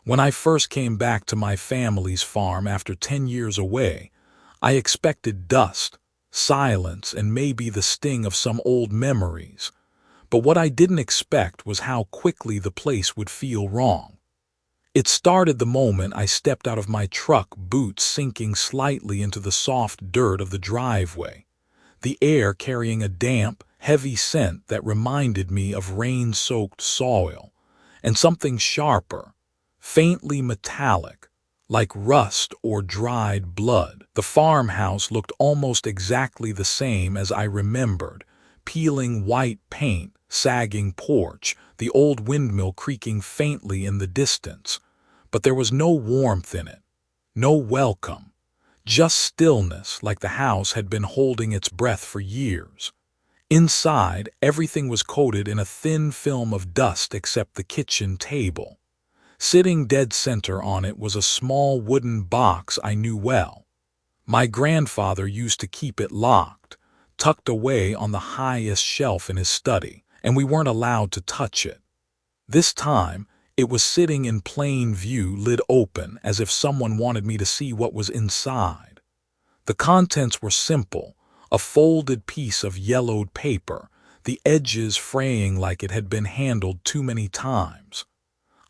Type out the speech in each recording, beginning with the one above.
When I first came back to my family's farm after 10 years away, I expected dust, silence, and maybe the sting of some old memories. But what I didn't expect was how quickly the place would feel wrong. It started the moment I stepped out of my truck, boots sinking slightly into the soft dirt of the driveway, the air carrying a damp, heavy scent that reminded me of rain-soaked soil, and something sharper, faintly metallic, like rust or dried blood. The farmhouse looked almost exactly the same as I remembered: peeling white paint, sagging porch, the old windmill creaking faintly in the distance. But there was no warmth in it, no welcome, just stillness, like the house had been holding its breath for years. Inside, everything was coated in a thin film of dust except the kitchen table. Sitting dead center on it was a small wooden box I knew well. My grandfather used to keep it locked, tucked away on the highest shelf in his study, and we weren't allowed to touch it. This time, it was sitting in plain view, lid open, as if someone wanted me to see what was inside. The contents were simple: a folded piece of yellowed paper, the edges fraying like it had been handled too many times.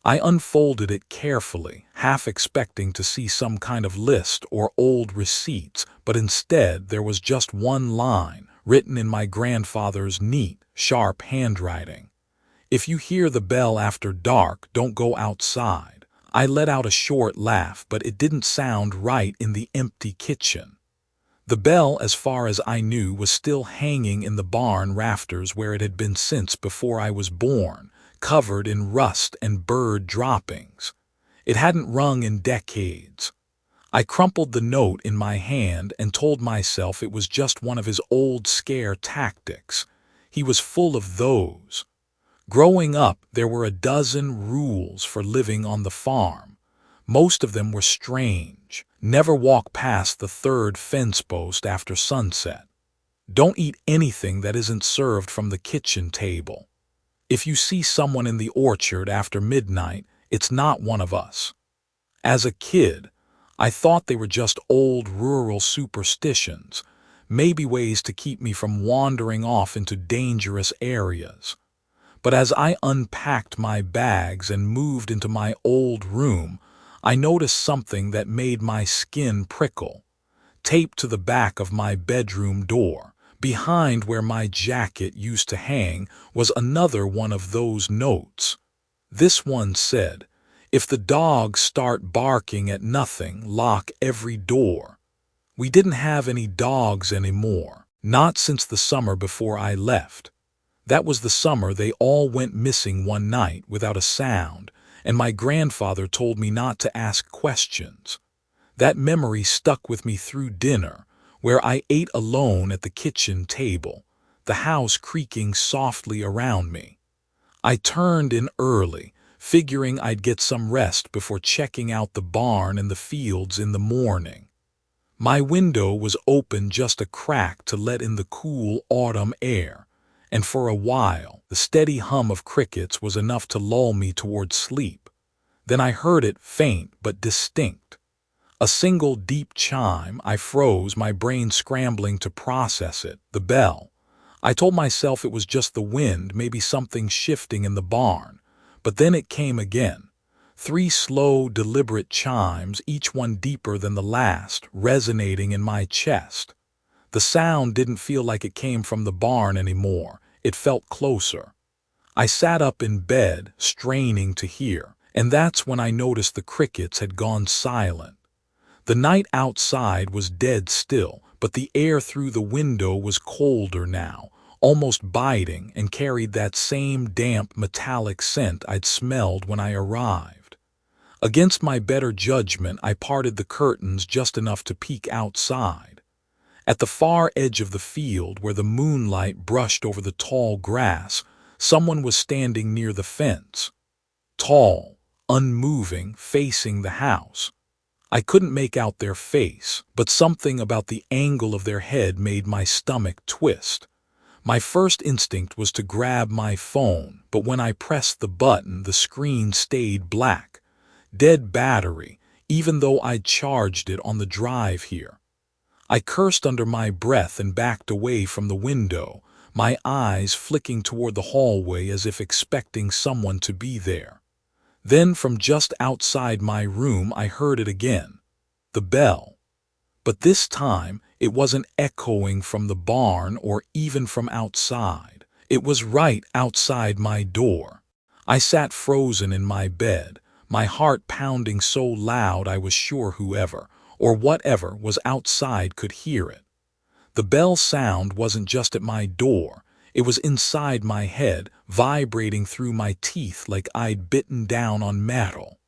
I unfolded it carefully, half expecting to see some kind of list or old receipts, but instead there was just one line, written in my grandfather's neat, sharp handwriting: "If you hear the bell after dark, don't go outside." I let out a short laugh, but it didn't sound right in the empty kitchen. The bell, as far as I knew, was still hanging in the barn rafters where it had been since before I was born, covered in rust and bird droppings. It hadn't rung in decades. I crumpled the note in my hand and told myself it was just one of his old scare tactics. He was full of those. Growing up, there were a dozen rules for living on the farm. Most of them were strange. Never walk past the third fence post after sunset. Don't eat anything that isn't served from the kitchen table. If you see someone in the orchard after midnight, it's not one of us. As a kid, I thought they were just old rural superstitions, maybe ways to keep me from wandering off into dangerous areas. But as I unpacked my bags and moved into my old room, I noticed something that made my skin prickle. Taped to the back of my bedroom door, behind where my jacket used to hang, was another one of those notes. This one said, "If the dogs start barking at nothing, lock every door." We didn't have any dogs anymore, not since the summer before I left. That was the summer they all went missing one night without a sound, and my grandfather told me not to ask questions. That memory stuck with me through dinner, where I ate alone at the kitchen table, the house creaking softly around me. I turned in early, figuring I'd get some rest before checking out the barn and the fields in the morning. My window was open just a crack to let in the cool autumn air, and for a while the steady hum of crickets was enough to lull me toward sleep. Then I heard it, faint but distinct. A single deep chime. I froze, my brain scrambling to process it. The bell. I told myself it was just the wind, maybe something shifting in the barn. But then it came again. 3 slow, deliberate chimes, each one deeper than the last, resonating in my chest. The sound didn't feel like it came from the barn anymore. It felt closer. I sat up in bed, straining to hear, and that's when I noticed the crickets had gone silent. The night outside was dead still, but the air through the window was colder now, almost biting, and carried that same damp, metallic scent I'd smelled when I arrived. Against my better judgment, I parted the curtains just enough to peek outside. At the far edge of the field, where the moonlight brushed over the tall grass, someone was standing near the fence. Tall, unmoving, facing the house. I couldn't make out their face, but something about the angle of their head made my stomach twist. My first instinct was to grab my phone, but when I pressed the button, the screen stayed black. Dead battery, even though I'd charged it on the drive here. I cursed under my breath and backed away from the window, my eyes flicking toward the hallway as if expecting someone to be there. Then from just outside my room I heard it again. The bell. But this time it wasn't echoing from the barn or even from outside. It was right outside my door. I sat frozen in my bed, my heart pounding so loud I was sure whoever, or whatever was outside could hear it. The bell sound wasn't just at my door, it was inside my head, vibrating through my teeth like I'd bitten down on metal.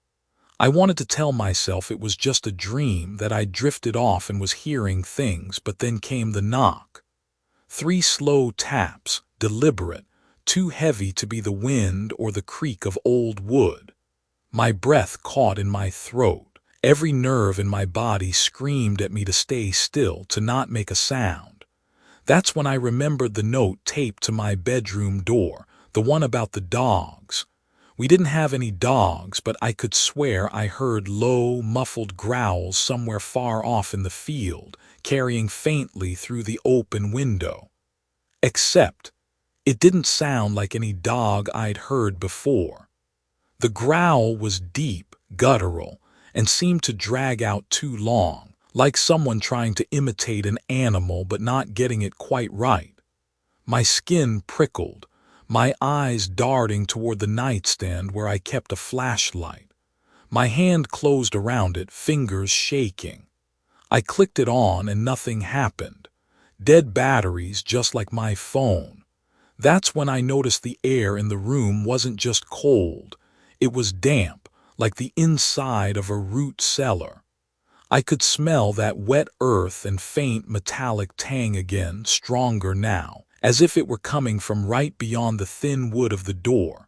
I wanted to tell myself it was just a dream, that I'd drifted off and was hearing things, but then came the knock. 3 slow taps, deliberate, too heavy to be the wind or the creak of old wood. My breath caught in my throat. Every nerve in my body screamed at me to stay still, to not make a sound. That's when I remembered the note taped to my bedroom door, the one about the dogs. We didn't have any dogs, but I could swear I heard low, muffled growls somewhere far off in the field, carrying faintly through the open window. Except, it didn't sound like any dog I'd heard before. The growl was deep, guttural, and seemed to drag out too long, like someone trying to imitate an animal but not getting it quite right. My skin prickled, my eyes darting toward the nightstand where I kept a flashlight. My hand closed around it, fingers shaking. I clicked it on and nothing happened. Dead batteries, just like my phone. That's when I noticed the air in the room wasn't just cold. It was damp, like the inside of a root cellar. I could smell that wet earth and faint metallic tang again, stronger now, as if it were coming from right beyond the thin wood of the door.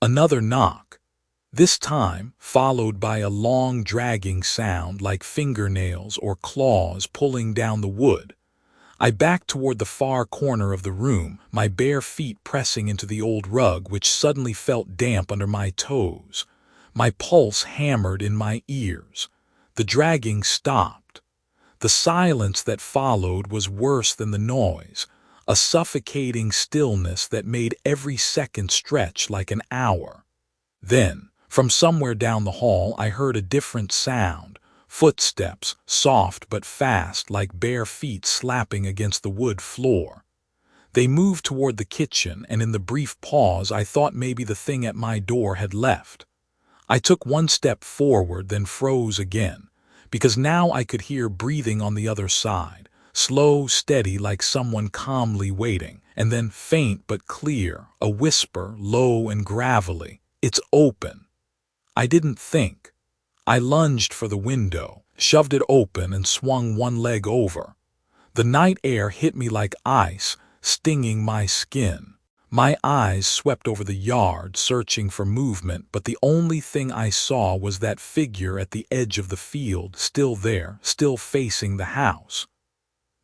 Another knock, this time followed by a long dragging sound like fingernails or claws pulling down the wood. I backed toward the far corner of the room, my bare feet pressing into the old rug which suddenly felt damp under my toes. My pulse hammered in my ears. The dragging stopped. The silence that followed was worse than the noise, a suffocating stillness that made every second stretch like an hour. Then, from somewhere down the hall, I heard a different sound. Footsteps, soft but fast, like bare feet slapping against the wood floor. They moved toward the kitchen, and in the brief pause I thought maybe the thing at my door had left. I took one step forward, then froze again, because now I could hear breathing on the other side, slow, steady, like someone calmly waiting, and then faint but clear, a whisper, low and gravelly, "It's open." I didn't think. I lunged for the window, shoved it open, and swung one leg over. The night air hit me like ice, stinging my skin. My eyes swept over the yard, searching for movement, but the only thing I saw was that figure at the edge of the field, still there, still facing the house.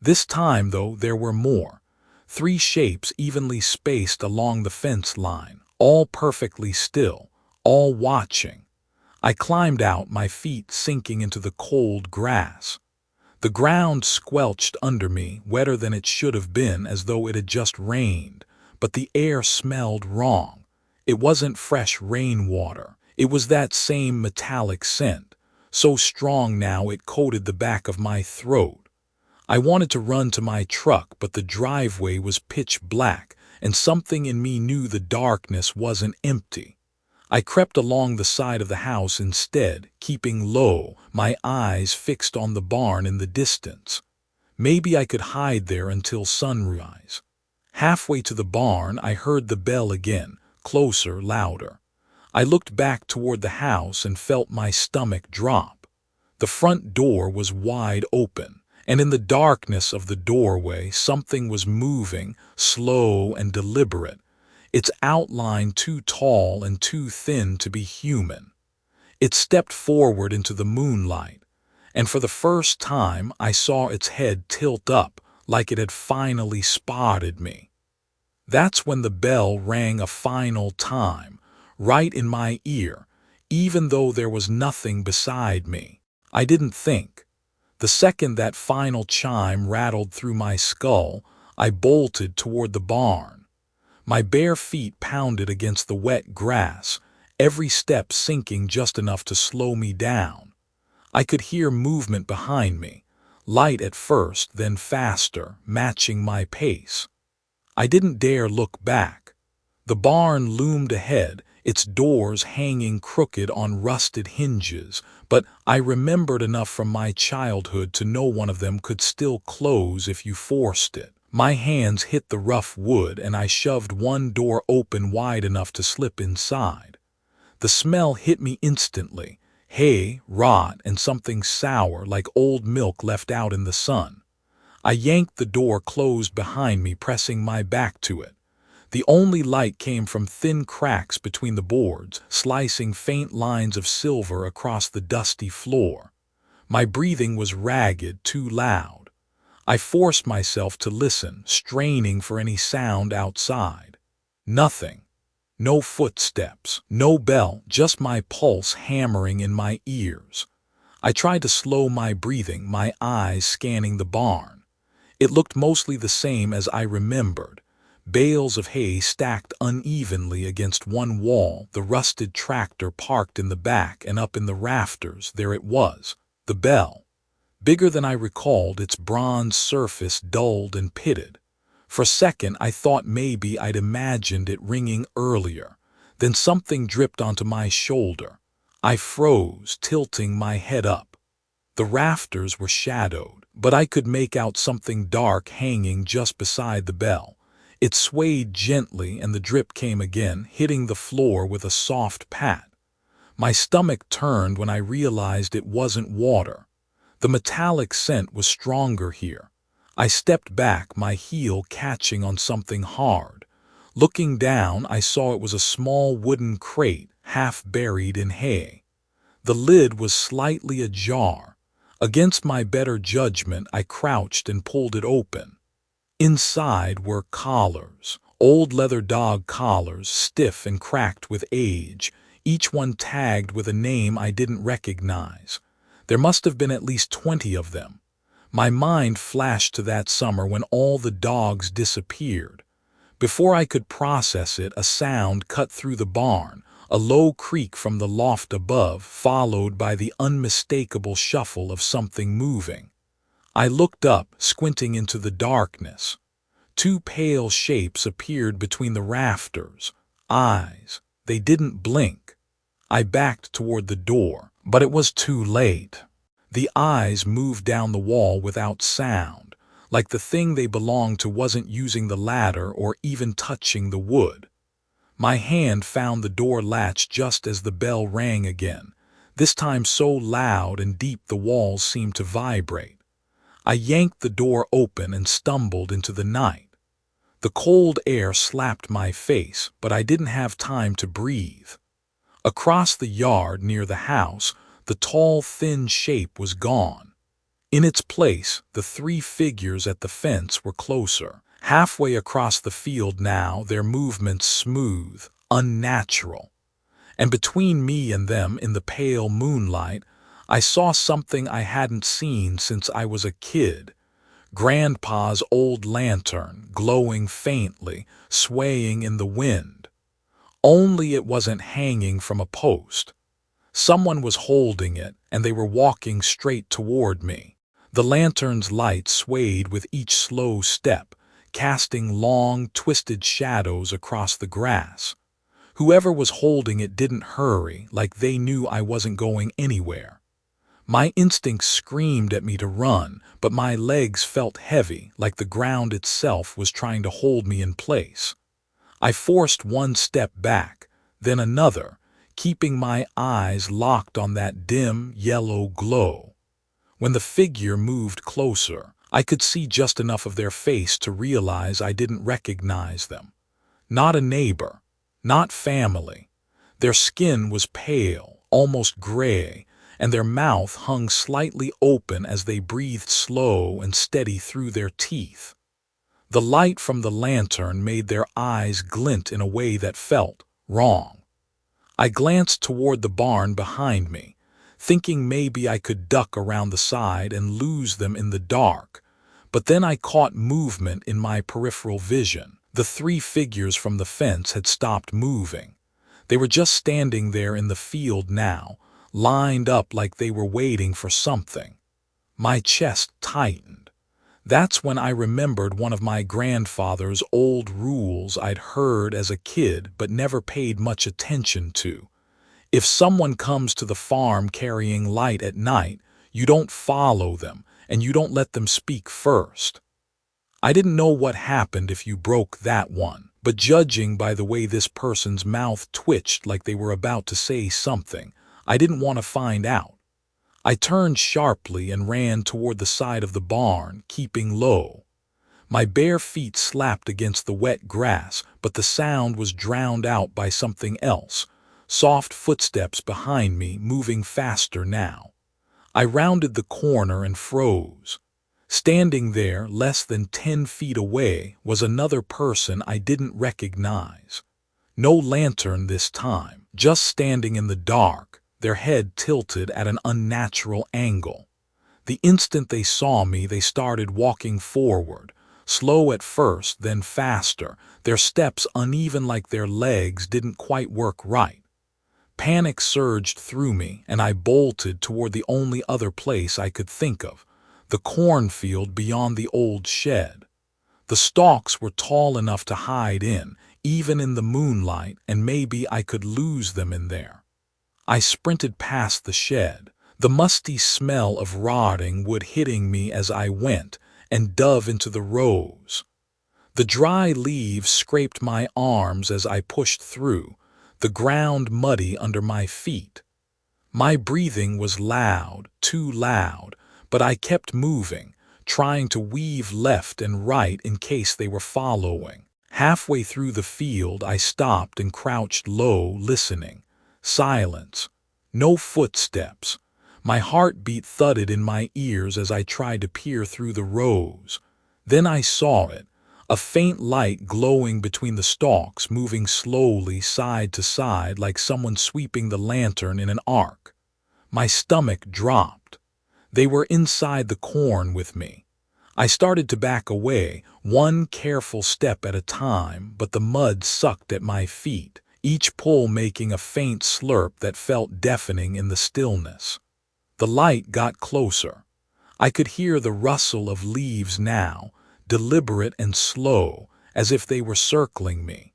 This time, though, there were more. 3 shapes evenly spaced along the fence line, all perfectly still, all watching. I climbed out, my feet sinking into the cold grass. The ground squelched under me, wetter than it should have been, as though it had just rained, but the air smelled wrong. It wasn't fresh rainwater. It was that same metallic scent, so strong now it coated the back of my throat. I wanted to run to my truck, but the driveway was pitch black, and something in me knew the darkness wasn't empty. I crept along the side of the house instead, keeping low, my eyes fixed on the barn in the distance. Maybe I could hide there until sunrise. Halfway to the barn, I heard the bell again, closer, louder. I looked back toward the house and felt my stomach drop. The front door was wide open, and in the darkness of the doorway something was moving, slow and deliberate, its outline too tall and too thin to be human. It stepped forward into the moonlight, and for the first time I saw its head tilt up like it had finally spotted me. That's when the bell rang a final time, right in my ear, even though there was nothing beside me. I didn't think. The second that final chime rattled through my skull, I bolted toward the barn. My bare feet pounded against the wet grass, every step sinking just enough to slow me down. I could hear movement behind me, light at first, then faster, matching my pace. I didn't dare look back. The barn loomed ahead, its doors hanging crooked on rusted hinges, but I remembered enough from my childhood to know one of them could still close if you forced it. My hands hit the rough wood and I shoved one door open wide enough to slip inside. The smell hit me instantly. Hay, rot, and something sour like old milk left out in the sun. I yanked the door closed behind me, pressing my back to it. The only light came from thin cracks between the boards, slicing faint lines of silver across the dusty floor. My breathing was ragged, too loud. I forced myself to listen, straining for any sound outside. Nothing. No footsteps, no bell, just my pulse hammering in my ears. I tried to slow my breathing, my eyes scanning the barn. It looked mostly the same as I remembered. Bales of hay stacked unevenly against one wall, the rusted tractor parked in the back, and up in the rafters, there it was, the bell. Bigger than I recalled, its bronze surface dulled and pitted. For a second I thought maybe I'd imagined it ringing earlier. Then something dripped onto my shoulder. I froze, tilting my head up. The rafters were shadowed, but I could make out something dark hanging just beside the bell. It swayed gently and the drip came again, hitting the floor with a soft pat. My stomach turned when I realized it wasn't water. The metallic scent was stronger here. I stepped back, my heel catching on something hard. Looking down, I saw it was a small wooden crate, half buried in hay. The lid was slightly ajar. Against my better judgment, I crouched and pulled it open. Inside were collars, old leather dog collars, stiff and cracked with age, each one tagged with a name I didn't recognize. There must have been at least 20 of them. My mind flashed to that summer when all the dogs disappeared. Before I could process it, a sound cut through the barn, a low creak from the loft above, followed by the unmistakable shuffle of something moving. I looked up, squinting into the darkness. Two pale shapes appeared between the rafters. Eyes. They didn't blink. I backed toward the door, but it was too late. The eyes moved down the wall without sound, like the thing they belonged to wasn't using the ladder or even touching the wood. My hand found the door latch just as the bell rang again, this time so loud and deep the walls seemed to vibrate. I yanked the door open and stumbled into the night. The cold air slapped my face, but I didn't have time to breathe. Across the yard near the house, the tall, thin shape was gone. In its place, the three figures at the fence were closer. Halfway across the field now, their movements smooth, unnatural. And between me and them, in the pale moonlight, I saw something I hadn't seen since I was a kid. Grandpa's old lantern, glowing faintly, swaying in the wind. Only it wasn't hanging from a post. Someone was holding it, and they were walking straight toward me. The lantern's light swayed with each slow step, casting long, twisted shadows across the grass. Whoever was holding it didn't hurry, like they knew I wasn't going anywhere. My instincts screamed at me to run, but my legs felt heavy, like the ground itself was trying to hold me in place. I forced one step back, then another, keeping my eyes locked on that dim, yellow glow. When the figure moved closer, I could see just enough of their face to realize I didn't recognize them. Not a neighbor, not family. Their skin was pale, almost gray, and their mouth hung slightly open as they breathed slow and steady through their teeth. The light from the lantern made their eyes glint in a way that felt wrong. I glanced toward the barn behind me, thinking maybe I could duck around the side and lose them in the dark. But then I caught movement in my peripheral vision. The three figures from the fence had stopped moving. They were just standing there in the field now, lined up like they were waiting for something. My chest tightened. That's when I remembered one of my grandfather's old rules I'd heard as a kid but never paid much attention to. If someone comes to the farm carrying light at night, you don't follow them, and you don't let them speak first. I didn't know what happened if you broke that one, but judging by the way this person's mouth twitched like they were about to say something, I didn't want to find out. I turned sharply and ran toward the side of the barn, keeping low. My bare feet slapped against the wet grass, but the sound was drowned out by something else, soft footsteps behind me moving faster now. I rounded the corner and froze. Standing there, less than 10 feet away, was another person I didn't recognize. No lantern this time, just standing in the dark, their head tilted at an unnatural angle. The instant they saw me, they started walking forward, slow at first, then faster, their steps uneven like their legs didn't quite work right. Panic surged through me, and I bolted toward the only other place I could think of, the cornfield beyond the old shed. The stalks were tall enough to hide in, even in the moonlight, and maybe I could lose them in there. I sprinted past the shed, the musty smell of rotting wood hitting me as I went, and dove into the rows. The dry leaves scraped my arms as I pushed through, the ground muddy under my feet. My breathing was loud, too loud, but I kept moving, trying to weave left and right in case they were following. Halfway through the field, I stopped and crouched low, listening. Silence. No footsteps. My heartbeat thudded in my ears as I tried to peer through the rows. Then I saw it. A faint light glowing between the stalks, moving slowly side to side like someone sweeping the lantern in an arc. My stomach dropped. They were inside the corn with me. I started to back away, one careful step at a time, but the mud sucked at my feet, each pull making a faint slurp that felt deafening in the stillness. The light got closer. I could hear the rustle of leaves now, deliberate and slow, as if they were circling me.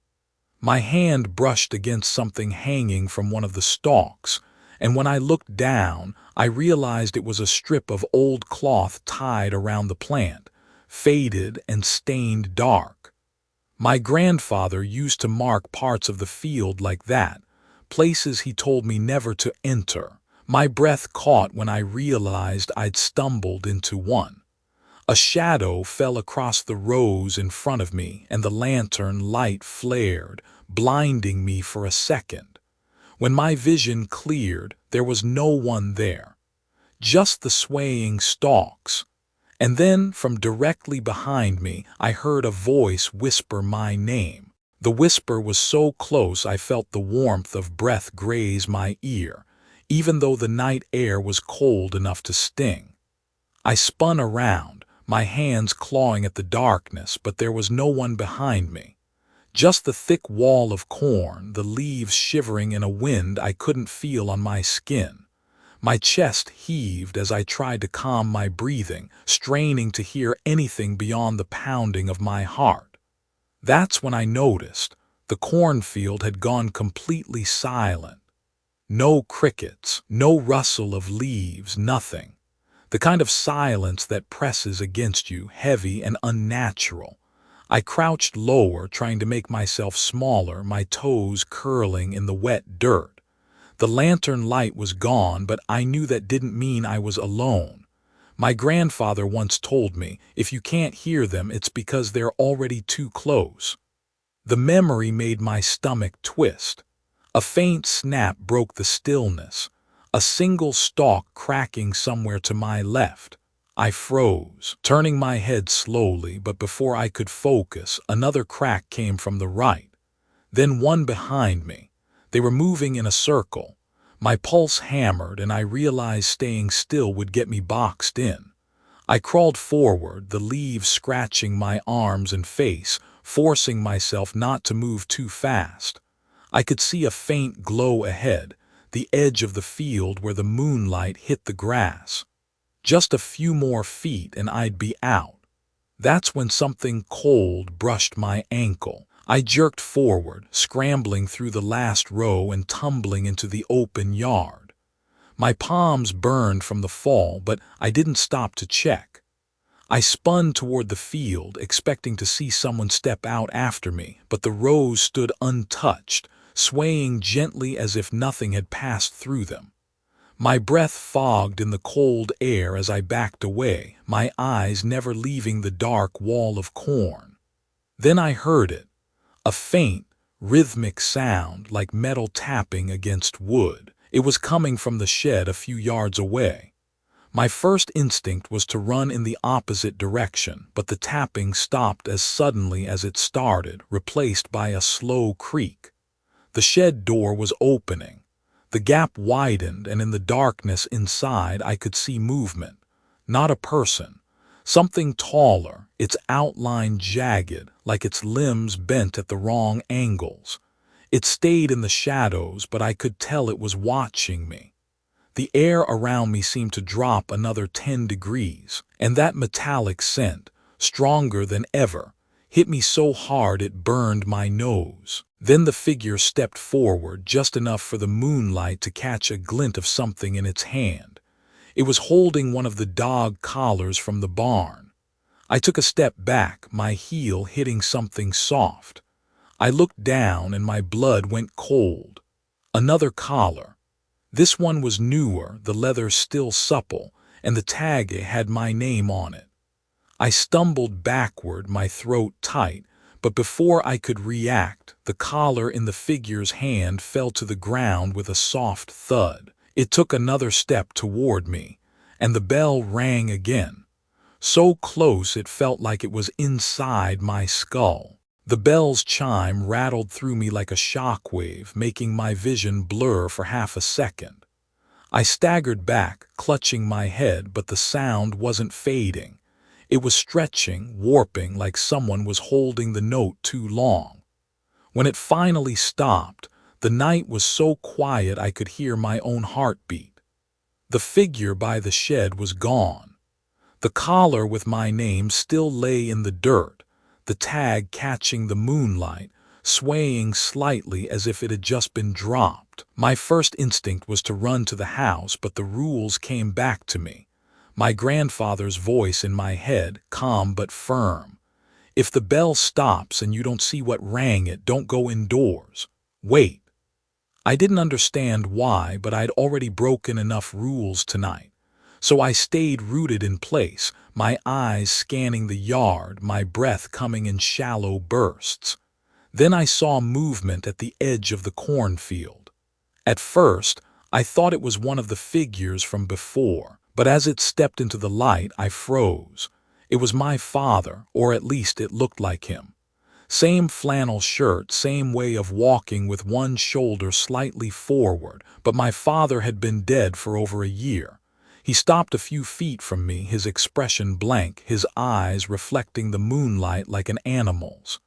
My hand brushed against something hanging from one of the stalks, and when I looked down, I realized it was a strip of old cloth tied around the plant, faded and stained dark. My grandfather used to mark parts of the field like that, places he told me never to enter. My breath caught when I realized I'd stumbled into one. A shadow fell across the rows in front of me, and the lantern light flared, blinding me for a second. When my vision cleared, there was no one there, just the swaying stalks. And then, from directly behind me, I heard a voice whisper my name. The whisper was so close I felt the warmth of breath graze my ear, even though the night air was cold enough to sting. I spun around, my hands clawing at the darkness, but there was no one behind me. Just the thick wall of corn, the leaves shivering in a wind I couldn't feel on my skin. My chest heaved as I tried to calm my breathing, straining to hear anything beyond the pounding of my heart. That's when I noticed the cornfield had gone completely silent. No crickets, no rustle of leaves, nothing. The kind of silence that presses against you, heavy and unnatural. I crouched lower, trying to make myself smaller, my toes curling in the wet dirt. The lantern light was gone, but I knew that didn't mean I was alone. My grandfather once told me, if you can't hear them, it's because they're already too close. The memory made my stomach twist. A faint snap broke the stillness, a single stalk cracking somewhere to my left. I froze, turning my head slowly, but before I could focus, another crack came from the right. Then one behind me. They were moving in a circle. My pulse hammered, and I realized staying still would get me boxed in. I crawled forward, the leaves scratching my arms and face, forcing myself not to move too fast. I could see a faint glow ahead, the edge of the field where the moonlight hit the grass. Just a few more feet and I'd be out. That's when something cold brushed my ankle. I jerked forward, scrambling through the last row and tumbling into the open yard. My palms burned from the fall, but I didn't stop to check. I spun toward the field, expecting to see someone step out after me, but the rows stood untouched, swaying gently as if nothing had passed through them. My breath fogged in the cold air as I backed away, my eyes never leaving the dark wall of corn. Then I heard it, a faint, rhythmic sound like metal tapping against wood. It was coming from the shed a few yards away. My first instinct was to run in the opposite direction, but the tapping stopped as suddenly as it started, replaced by a slow creak. The shed door was opening. The gap widened, and in the darkness inside I could see movement. Not a person. Something taller, its outline jagged, like its limbs bent at the wrong angles. It stayed in the shadows, but I could tell it was watching me. The air around me seemed to drop another 10 degrees, and that metallic scent, stronger than ever, hit me so hard it burned my nose. Then the figure stepped forward just enough for the moonlight to catch a glint of something in its hand. It was holding one of the dog collars from the barn. I took a step back, my heel hitting something soft. I looked down and my blood went cold. Another collar. This one was newer, the leather still supple, and the tag had my name on it. I stumbled backward, my throat tight, but before I could react, the collar in the figure's hand fell to the ground with a soft thud. It took another step toward me, and the bell rang again. So close it felt like it was inside my skull. The bell's chime rattled through me like a shockwave, making my vision blur for half a second. I staggered back, clutching my head, but the sound wasn't fading. It was stretching, warping, like someone was holding the note too long. When it finally stopped, the night was so quiet I could hear my own heartbeat. The figure by the shed was gone. The collar with my name still lay in the dirt, the tag catching the moonlight, swaying slightly as if it had just been dropped. My first instinct was to run to the house, but the rules came back to me. My grandfather's voice in my head, calm but firm. If the bell stops and you don't see what rang it, don't go indoors. Wait. I didn't understand why, but I'd already broken enough rules tonight. So I stayed rooted in place, my eyes scanning the yard, my breath coming in shallow bursts. Then I saw movement at the edge of the cornfield. At first, I thought it was one of the figures from before, but as it stepped into the light, I froze. It was my father, or at least it looked like him. Same flannel shirt, same way of walking with one shoulder slightly forward, but my father had been dead for over a year. He stopped a few feet from me, his expression blank, his eyes reflecting the moonlight like an animal's.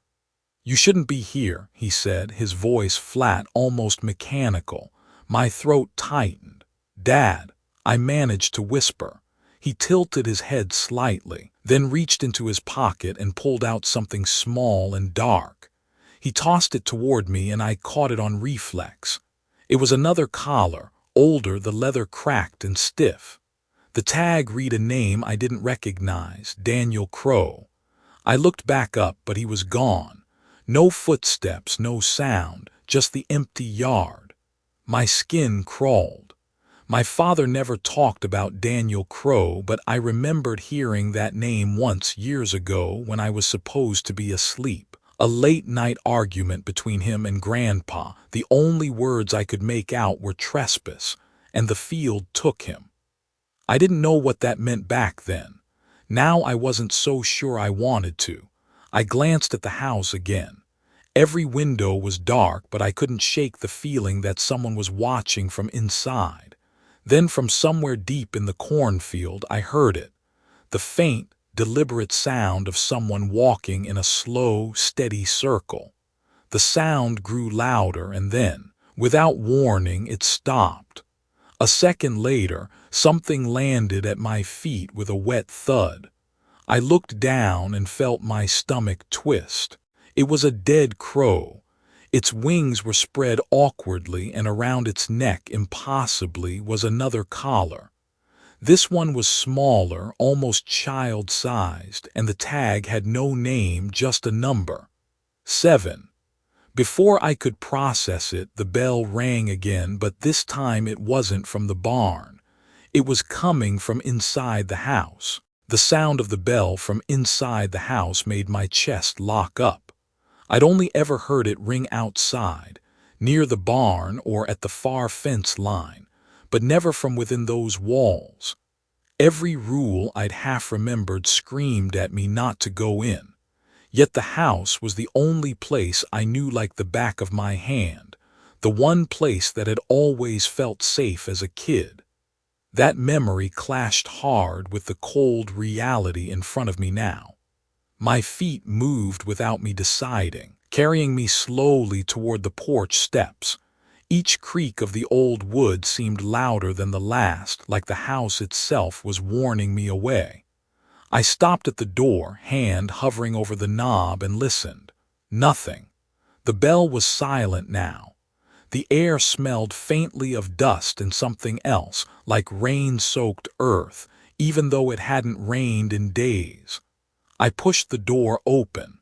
"You shouldn't be here," he said, his voice flat, almost mechanical. My throat tightened. "Dad," I managed to whisper. He tilted his head slightly, then reached into his pocket and pulled out something small and dark. He tossed it toward me and I caught it on reflex. It was another collar, older, the leather cracked and stiff. The tag read a name I didn't recognize, Daniel Crow. I looked back up, but he was gone. No footsteps, no sound, just the empty yard. My skin crawled. My father never talked about Daniel Crow, but I remembered hearing that name once years ago when I was supposed to be asleep. A late-night argument between him and Grandpa. The only words I could make out were trespass, and the field took him. I didn't know what that meant back then. Now I wasn't so sure I wanted to. I glanced at the house again. Every window was dark, but I couldn't shake the feeling that someone was watching from inside. Then from somewhere deep in the cornfield, I heard it. The faint, deliberate sound of someone walking in a slow, steady circle. The sound grew louder and then, without warning, it stopped. A second later, something landed at my feet with a wet thud. I looked down and felt my stomach twist. It was a dead crow. Its wings were spread awkwardly, and around its neck, impossibly, was another collar. This one was smaller, almost child-sized, and the tag had no name, just a number. 7. Before I could process it, the bell rang again, but this time it wasn't from the barn. It was coming from inside the house. The sound of the bell from inside the house made my chest lock up. I'd only ever heard it ring outside, near the barn or at the far fence line, but never from within those walls. Every rule I'd half remembered screamed at me not to go in. Yet the house was the only place I knew like the back of my hand, the one place that had always felt safe as a kid. That memory clashed hard with the cold reality in front of me now. My feet moved without me deciding, carrying me slowly toward the porch steps. Each creak of the old wood seemed louder than the last, like the house itself was warning me away. I stopped at the door, hand hovering over the knob, and listened. Nothing. The bell was silent now. The air smelled faintly of dust and something else, like rain-soaked earth, even though it hadn't rained in days. I pushed the door open.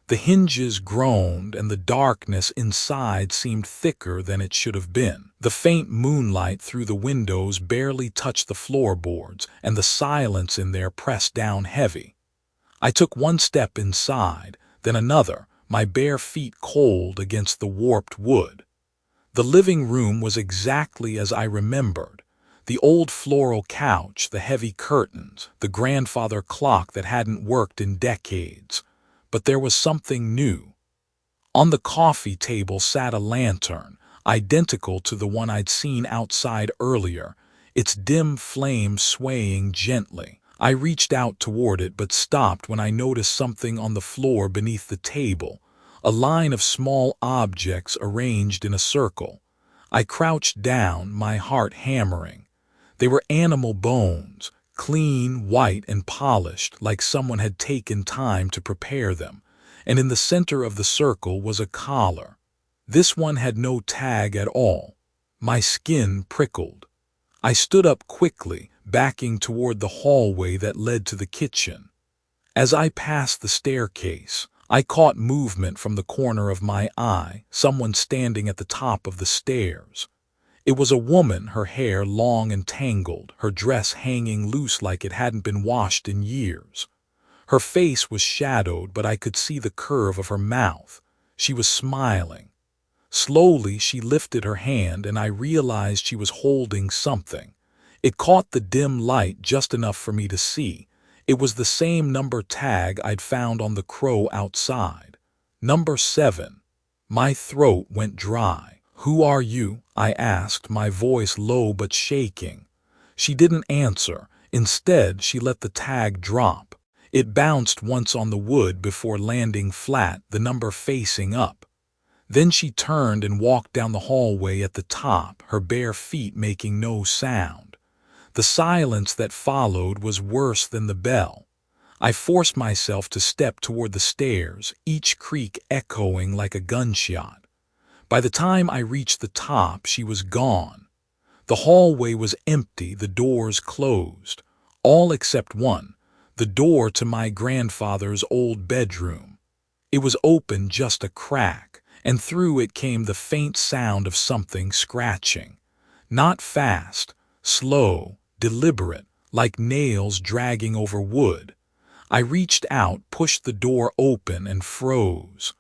The hinges groaned, and the darkness inside seemed thicker than it should have been. The faint moonlight through the windows barely touched the floorboards, and the silence in there pressed down heavy. I took one step inside, then another, my bare feet cold against the warped wood. The living room was exactly as I remembered. The old floral couch, the heavy curtains, the grandfather clock that hadn't worked in decades. But there was something new. On the coffee table sat a lantern, identical to the one I'd seen outside earlier, its dim flame swaying gently. I reached out toward it but stopped when I noticed something on the floor beneath the table, a line of small objects arranged in a circle. I crouched down, my heart hammering. They were animal bones, clean, white, and polished, like someone had taken time to prepare them, and in the center of the circle was a collar. This one had no tag at all. My skin prickled. I stood up quickly, backing toward the hallway that led to the kitchen. As I passed the staircase, I caught movement from the corner of my eye, someone standing at the top of the stairs. It was a woman, her hair long and tangled, her dress hanging loose like it hadn't been washed in years. Her face was shadowed, but I could see the curve of her mouth. She was smiling. Slowly she lifted her hand, and I realized she was holding something. It caught the dim light just enough for me to see. It was the same number tag I'd found on the crow outside. Number 7. My throat went dry. "Who are you?" I asked, my voice low but shaking. She didn't answer. Instead, she let the tag drop. It bounced once on the wood before landing flat, the number facing up. Then she turned and walked down the hallway at the top, her bare feet making no sound. The silence that followed was worse than the bell. I forced myself to step toward the stairs, each creak echoing like a gunshot. By the time I reached the top, she was gone. The hallway was empty, the doors closed. All except one, the door to my grandfather's old bedroom. It was open just a crack, and through it came the faint sound of something scratching. Not fast, slow, deliberate, like nails dragging over wood. I reached out, pushed the door open, and froze.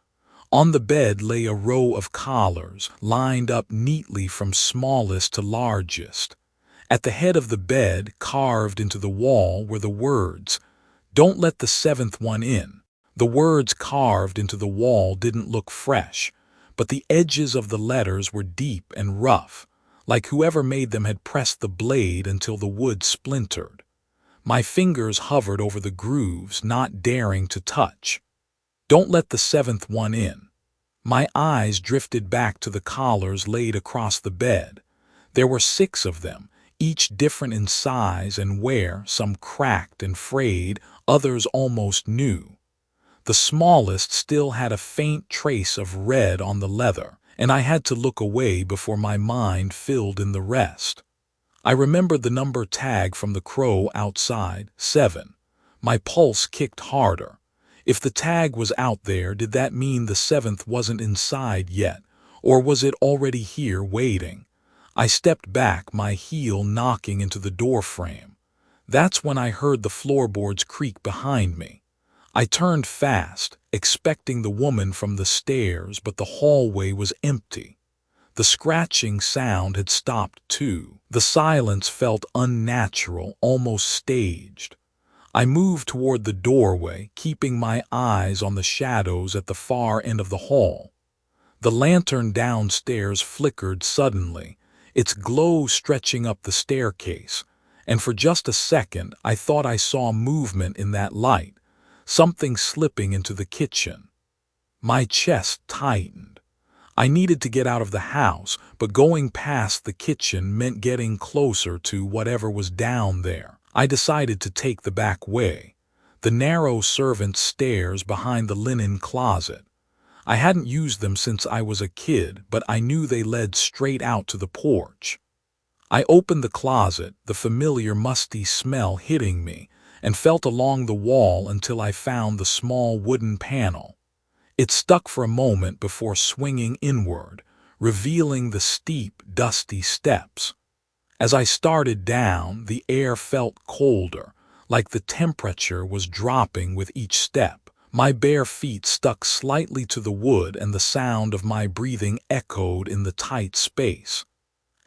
On the bed lay a row of collars, lined up neatly from smallest to largest. At the head of the bed, carved into the wall, were the words, "Don't let the 7th one in." The words carved into the wall didn't look fresh, but the edges of the letters were deep and rough, like whoever made them had pressed the blade until the wood splintered. My fingers hovered over the grooves, not daring to touch. "Don't let the seventh one in." My eyes drifted back to the collars laid across the bed. There were 6 of them, each different in size and wear, some cracked and frayed, others almost new. The smallest still had a faint trace of red on the leather, and I had to look away before my mind filled in the rest. I remembered the number tag from the crow outside, 7. My pulse kicked harder. If the tag was out there, did that mean the 7th wasn't inside yet, or was it already here waiting? I stepped back, my heel knocking into the door frame. That's when I heard the floorboards creak behind me. I turned fast, expecting the woman from the stairs, but the hallway was empty. The scratching sound had stopped too. The silence felt unnatural, almost staged. I moved toward the doorway, keeping my eyes on the shadows at the far end of the hall. The lantern downstairs flickered suddenly, its glow stretching up the staircase, and for just a second I thought I saw movement in that light, something slipping into the kitchen. My chest tightened. I needed to get out of the house, but going past the kitchen meant getting closer to whatever was down there. I decided to take the back way, the narrow servant's stairs behind the linen closet. I hadn't used them since I was a kid, but I knew they led straight out to the porch. I opened the closet, the familiar musty smell hitting me, and felt along the wall until I found the small wooden panel. It stuck for a moment before swinging inward, revealing the steep, dusty steps. As I started down, the air felt colder, like the temperature was dropping with each step. My bare feet stuck slightly to the wood, and the sound of my breathing echoed in the tight space.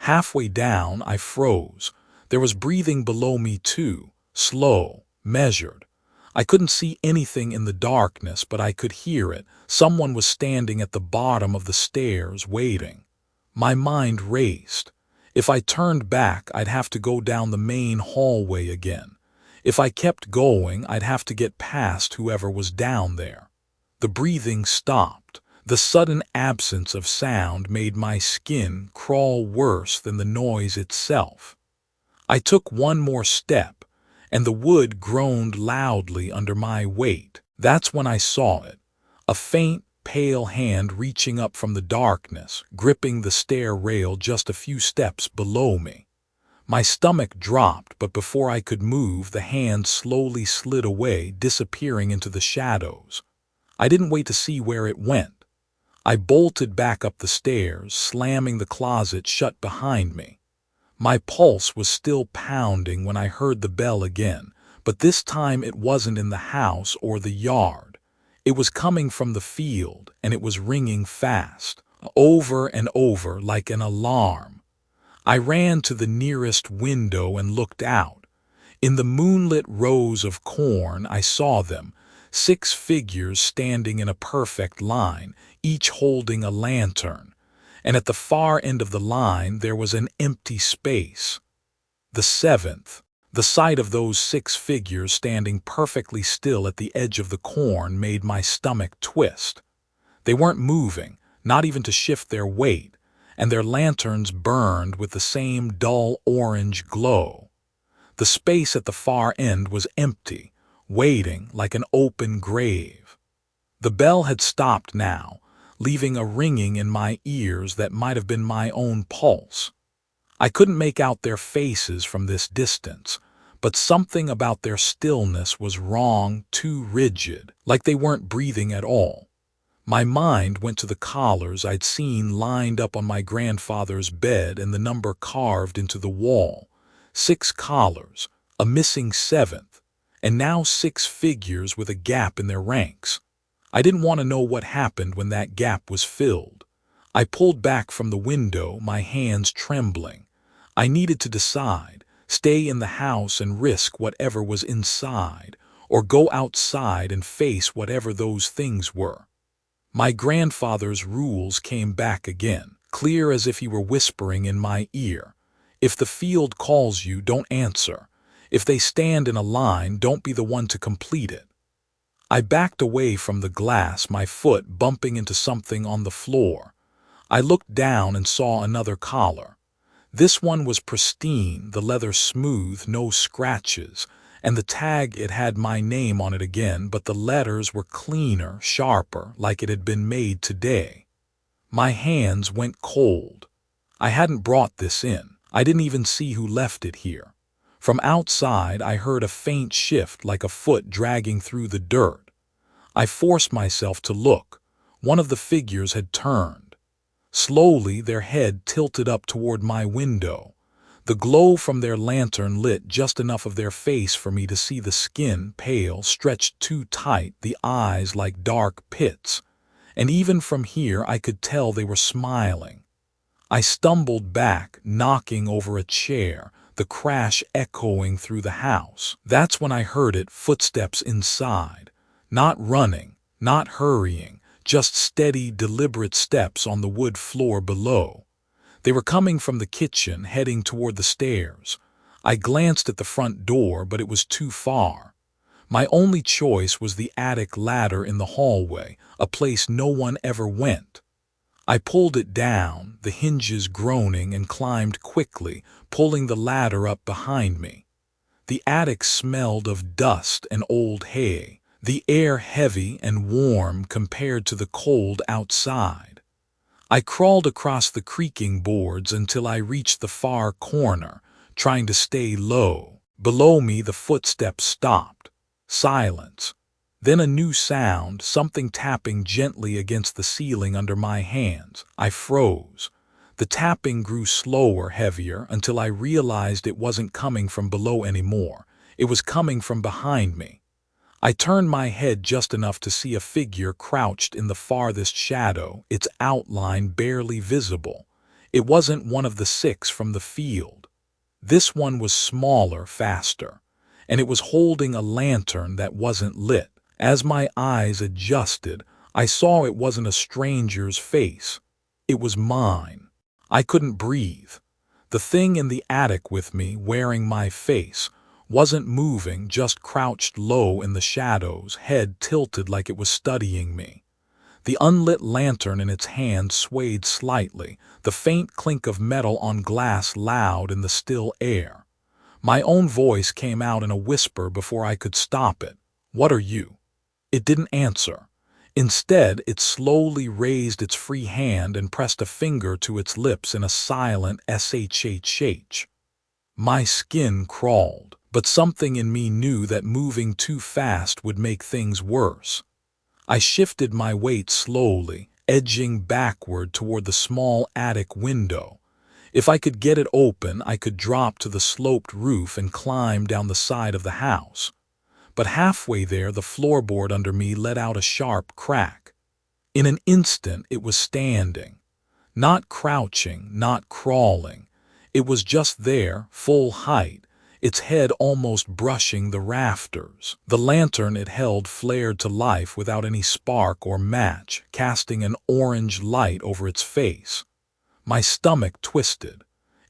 Halfway down, I froze. There was breathing below me too, slow, measured. I couldn't see anything in the darkness, but I could hear it. Someone was standing at the bottom of the stairs, waiting. My mind raced. If I turned back, I'd have to go down the main hallway again. If I kept going, I'd have to get past whoever was down there. The breathing stopped. The sudden absence of sound made my skin crawl worse than the noise itself. I took one more step, and the wood groaned loudly under my weight. That's when I saw it. A faint, pale hand reaching up from the darkness, gripping the stair rail just a few steps below me. My stomach dropped, but before I could move, the hand slowly slid away, disappearing into the shadows. I didn't wait to see where it went. I bolted back up the stairs, slamming the closet shut behind me. My pulse was still pounding when I heard the bell again, but this time it wasn't in the house or the yard. It was coming from the field, and it was ringing fast, over and over like an alarm. I ran to the nearest window and looked out. In the moonlit rows of corn, I saw them, 6 figures standing in a perfect line, each holding a lantern, and at the far end of the line there was an empty space. The 7th. The sight of those 6 figures standing perfectly still at the edge of the corn made my stomach twist. They weren't moving, not even to shift their weight, and their lanterns burned with the same dull orange glow. The space at the far end was empty, waiting like an open grave. The bell had stopped now, leaving a ringing in my ears that might have been my own pulse. I couldn't make out their faces from this distance, but something about their stillness was wrong, too rigid, like they weren't breathing at all. My mind went to the collars I'd seen lined up on my grandfather's bed and the number carved into the wall. 6 collars, a missing 7th, and now 6 figures with a gap in their ranks. I didn't want to know what happened when that gap was filled. I pulled back from the window, my hands trembling. I needed to decide, stay in the house and risk whatever was inside, or go outside and face whatever those things were. My grandfather's rules came back again, clear as if he were whispering in my ear. If the field calls you, don't answer. If they stand in a line, don't be the one to complete it. I backed away from the glass, my foot bumping into something on the floor. I looked down and saw another collar. This one was pristine, the leather smooth, no scratches, and the tag, it had my name on it again, but the letters were cleaner, sharper, like it had been made today. My hands went cold. I hadn't brought this in. I didn't even see who left it here. From outside, I heard a faint shift like a foot dragging through the dirt. I forced myself to look. One of the figures had turned. Slowly, their head tilted up toward my window. The glow from their lantern lit just enough of their face for me to see the skin, pale, stretched too tight, the eyes like dark pits. And even from here I could tell they were smiling. I stumbled back, knocking over a chair, the crash echoing through the house. That's when I heard it, footsteps inside. Not running, not hurrying, just steady, deliberate steps on the wood floor below. They were coming from the kitchen, heading toward the stairs. I glanced at the front door, but it was too far. My only choice was the attic ladder in the hallway, a place no one ever went. I pulled it down, the hinges groaning, and climbed quickly, pulling the ladder up behind me. The attic smelled of dust and old hay, the air heavy and warm compared to the cold outside. I crawled across the creaking boards until I reached the far corner, trying to stay low. Below me the footsteps stopped. Silence. Then a new sound, something tapping gently against the ceiling under my hands. I froze. The tapping grew slower, heavier, until I realized it wasn't coming from below anymore. It was coming from behind me. I turned my head just enough to see a figure crouched in the farthest shadow, its outline barely visible. It wasn't one of the 6 from the field. This one was smaller, faster, and it was holding a lantern that wasn't lit. As my eyes adjusted, I saw it wasn't a stranger's face. It was mine. I couldn't breathe. The thing in the attic with me, wearing my face, wasn't moving, just crouched low in the shadows, head tilted like it was studying me. The unlit lantern in its hand swayed slightly, the faint clink of metal on glass loud in the still air. My own voice came out in a whisper before I could stop it. "What are you?" It didn't answer. Instead, it slowly raised its free hand and pressed a finger to its lips in a silent shhh. My skin crawled, but something in me knew that moving too fast would make things worse. I shifted my weight slowly, edging backward toward the small attic window. If I could get it open, I could drop to the sloped roof and climb down the side of the house. But halfway there, the floorboard under me let out a sharp crack. In an instant, it was standing. Not crouching, not crawling. It was just there, full height, its head almost brushing the rafters. The lantern it held flared to life without any spark or match, casting an orange light over its face. My stomach twisted.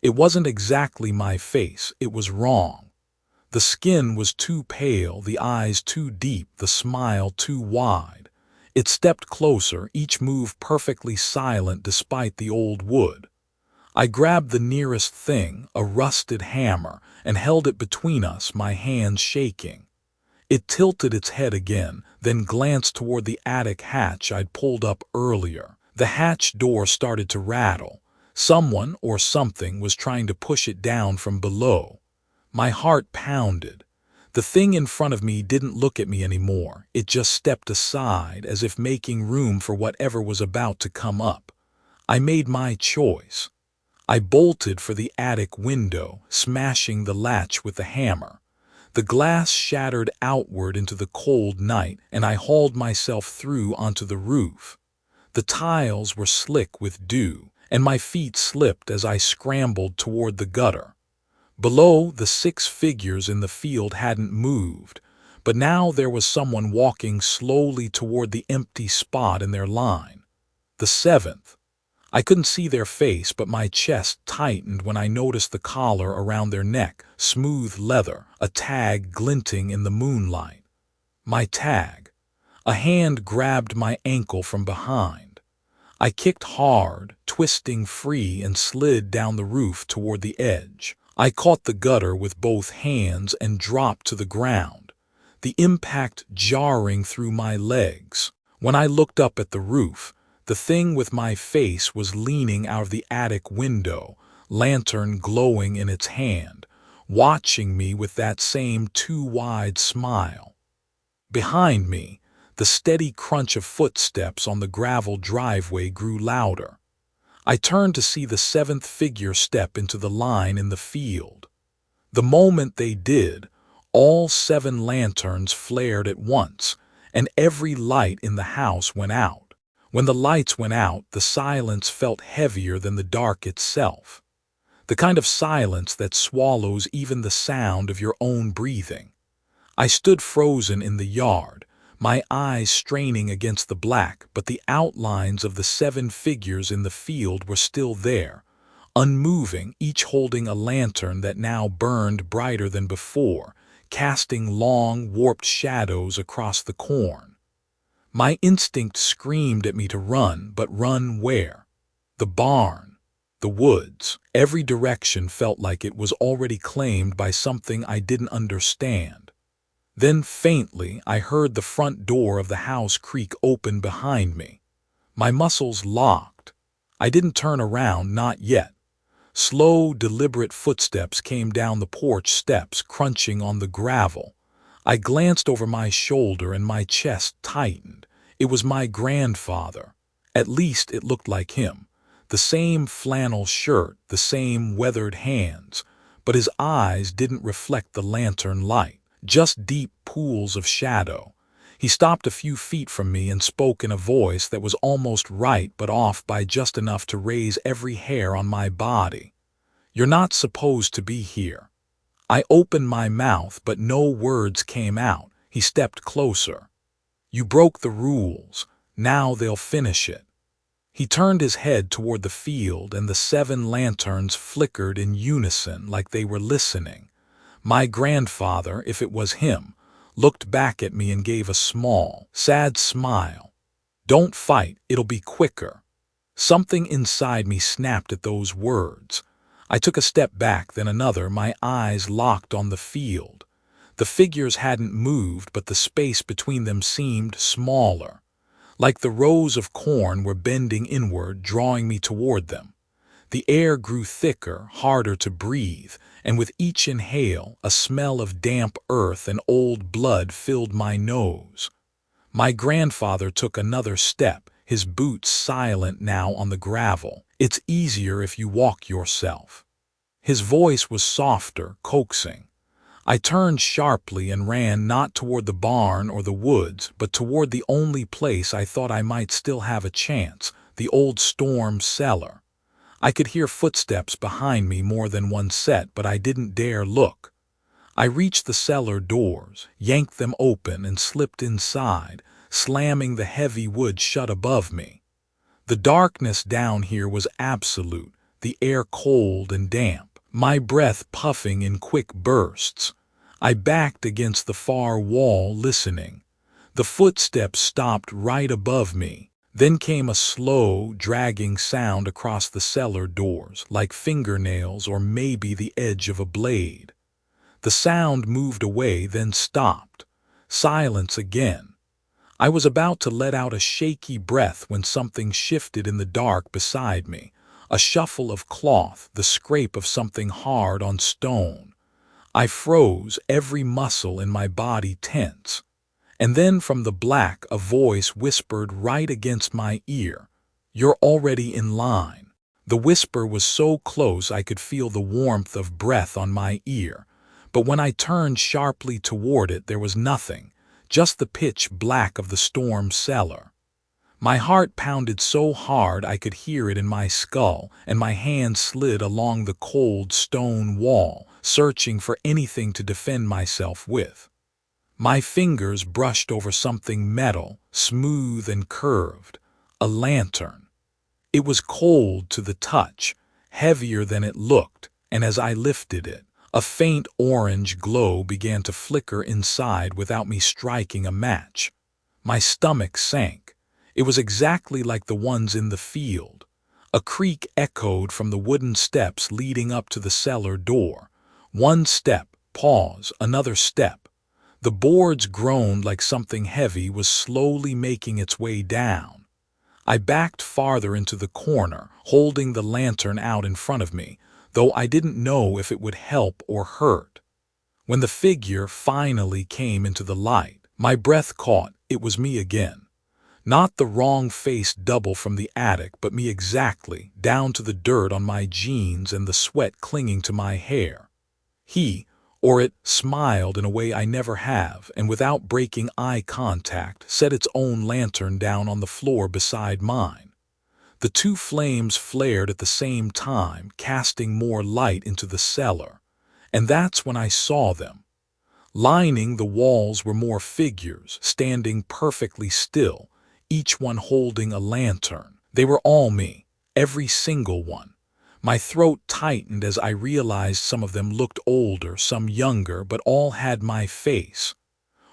It wasn't exactly my face, it was wrong. The skin was too pale, the eyes too deep, the smile too wide. It stepped closer, each move perfectly silent despite the old wood. I grabbed the nearest thing, a rusted hammer, and held it between us, my hands shaking. It tilted its head again, then glanced toward the attic hatch I'd pulled up earlier. The hatch door started to rattle. Someone or something was trying to push it down from below. My heart pounded. The thing in front of me didn't look at me anymore. It just stepped aside, as if making room for whatever was about to come up. I made my choice. I bolted for the attic window, smashing the latch with the hammer. The glass shattered outward into the cold night, and I hauled myself through onto the roof. The tiles were slick with dew, and my feet slipped as I scrambled toward the gutter. Below, the 6 figures in the field hadn't moved, But now there was someone walking slowly toward the empty spot in their line. The seventh. I couldn't see their face, but my chest tightened when I noticed the collar around their neck, smooth leather, a tag glinting in the moonlight. My tag. A hand grabbed my ankle from behind. I kicked hard, twisting free, and slid down the roof toward the edge. I caught the gutter with both hands and dropped to the ground, the impact jarring through my legs. When I looked up at the roof, the thing with my face was leaning out of the attic window, lantern glowing in its hand, watching me with that same too-wide smile. Behind me, the steady crunch of footsteps on the gravel driveway grew louder. I turned to see the seventh figure step into the line in the field. The moment they did, all 7 lanterns flared at once, and every light in the house went out. When the lights went out, the silence felt heavier than the dark itself. The kind of silence that swallows even the sound of your own breathing. I stood frozen in the yard, my eyes straining against the black, but the outlines of the 7 figures in the field were still there, unmoving, each holding a lantern that now burned brighter than before, casting long, warped shadows across the corn. My instinct screamed at me to run, but run where? The barn, the woods. Every direction felt like it was already claimed by something I didn't understand. Then faintly, I heard the front door of the house creak open behind me. My muscles locked. I didn't turn around, not yet. Slow, deliberate footsteps came down the porch steps, crunching on the gravel. I glanced over my shoulder and my chest tightened. It was my grandfather. At least it looked like him. The same flannel shirt, the same weathered hands, but his eyes didn't reflect the lantern light, just deep pools of shadow. He stopped a few feet from me and spoke in a voice that was almost right but off by just enough to raise every hair on my body. "You're not supposed to be here." I opened my mouth, but no words came out. He stepped closer. "You broke the rules. Now they'll finish it." He turned his head toward the field, and the 7 lanterns flickered in unison like they were listening. My grandfather, if it was him, looked back at me and gave a small, sad smile. "Don't fight, it'll be quicker." Something inside me snapped at those words. I took a step back, then another, my eyes locked on the field. The figures hadn't moved, but the space between them seemed smaller. Like the rows of corn were bending inward, drawing me toward them. The air grew thicker, harder to breathe, and with each inhale, a smell of damp earth and old blood filled my nose. My grandfather took another step, his boots silent now on the gravel. "It's easier if you walk yourself." His voice was softer, coaxing. I turned sharply and ran not toward the barn or the woods, but toward the only place I thought I might still have a chance, the old storm cellar. I could hear footsteps behind me, more than one set, but I didn't dare look. I reached the cellar doors, yanked them open, and slipped inside, slamming the heavy wood shut above me. The darkness down here was absolute, the air cold and damp, my breath puffing in quick bursts. I backed against the far wall, listening. The footsteps stopped right above me. Then came a slow, dragging sound across the cellar doors, like fingernails or maybe the edge of a blade. The sound moved away, then stopped. Silence again. I was about to let out a shaky breath when something shifted in the dark beside me. A shuffle of cloth, the scrape of something hard on stone. I froze, every muscle in my body tense. And then from the black a voice whispered right against my ear, "You're already in line." The whisper was so close I could feel the warmth of breath on my ear, but when I turned sharply toward it there was nothing, just the pitch black of the storm cellar. My heart pounded so hard I could hear it in my skull, and my hand slid along the cold stone wall, searching for anything to defend myself with. My fingers brushed over something metal, smooth and curved. A lantern. It was cold to the touch, heavier than it looked, and as I lifted it, a faint orange glow began to flicker inside without me striking a match. My stomach sank. It was exactly like the ones in the field. A creak echoed from the wooden steps leading up to the cellar door. One step, pause, another step. The boards groaned like something heavy was slowly making its way down. I backed farther into the corner, holding the lantern out in front of me, though I didn't know if it would help or hurt. When the figure finally came into the light, my breath caught. It was me again. Not the wrong-faced double from the attic, but me exactly, down to the dirt on my jeans and the sweat clinging to my hair. He, or it, smiled in a way I never have, and without breaking eye contact, set its own lantern down on the floor beside mine. The two flames flared at the same time, casting more light into the cellar. And that's when I saw them. Lining the walls were more figures, standing perfectly still, each one holding a lantern. They were all me, every single one. My throat tightened as I realized some of them looked older, some younger, but all had my face.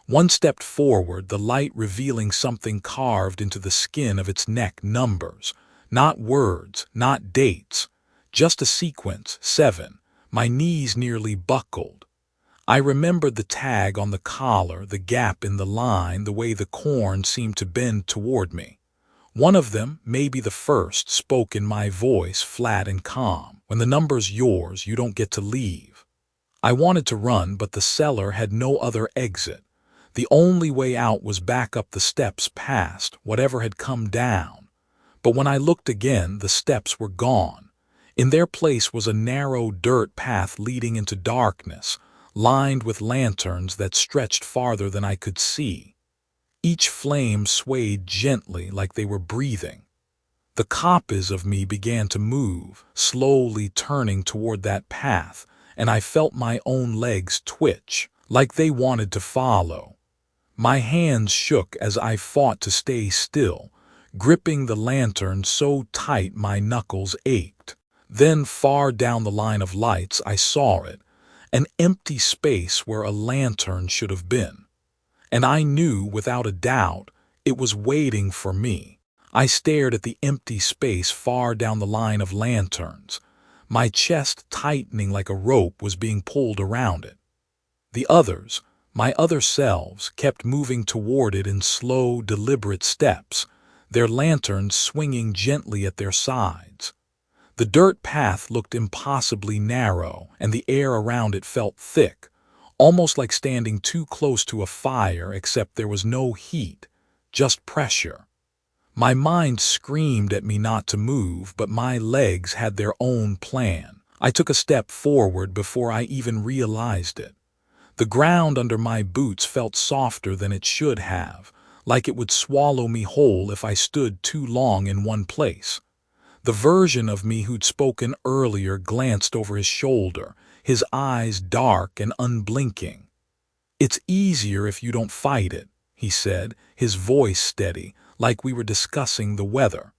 One stepped forward, the light revealing something carved into the skin of its neck. Numbers. Not words, not dates. Just a sequence, 7. My knees nearly buckled. I remembered the tag on the collar, the gap in the line, the way the corn seemed to bend toward me. One of them, maybe the first, spoke in my voice, flat and calm. When the number's yours, you don't get to leave. I wanted to run, but the cellar had no other exit. The only way out was back up the steps past whatever had come down. But when I looked again, the steps were gone. In their place was a narrow dirt path leading into darkness, lined with lanterns that stretched farther than I could see. Each flame swayed gently like they were breathing. The copies of me began to move, slowly turning toward that path, and I felt my own legs twitch, like they wanted to follow. My hands shook as I fought to stay still, gripping the lantern so tight my knuckles ached. Then, far down the line of lights, I saw it, an empty space where a lantern should have been. And I knew, without a doubt, it was waiting for me. I stared at the empty space far down the line of lanterns, my chest tightening like a rope was being pulled around it. The others, my other selves, kept moving toward it in slow, deliberate steps, their lanterns swinging gently at their sides. The dirt path looked impossibly narrow, and the air around it felt thick, almost like standing too close to a fire, except there was no heat, just pressure. My mind screamed at me not to move, but my legs had their own plan. I took a step forward before I even realized it. The ground under my boots felt softer than it should have, like it would swallow me whole if I stood too long in one place. The version of me who'd spoken earlier glanced over his shoulder, his eyes dark and unblinking. "It's easier if you don't fight it," he said, his voice steady, like we were discussing the weather.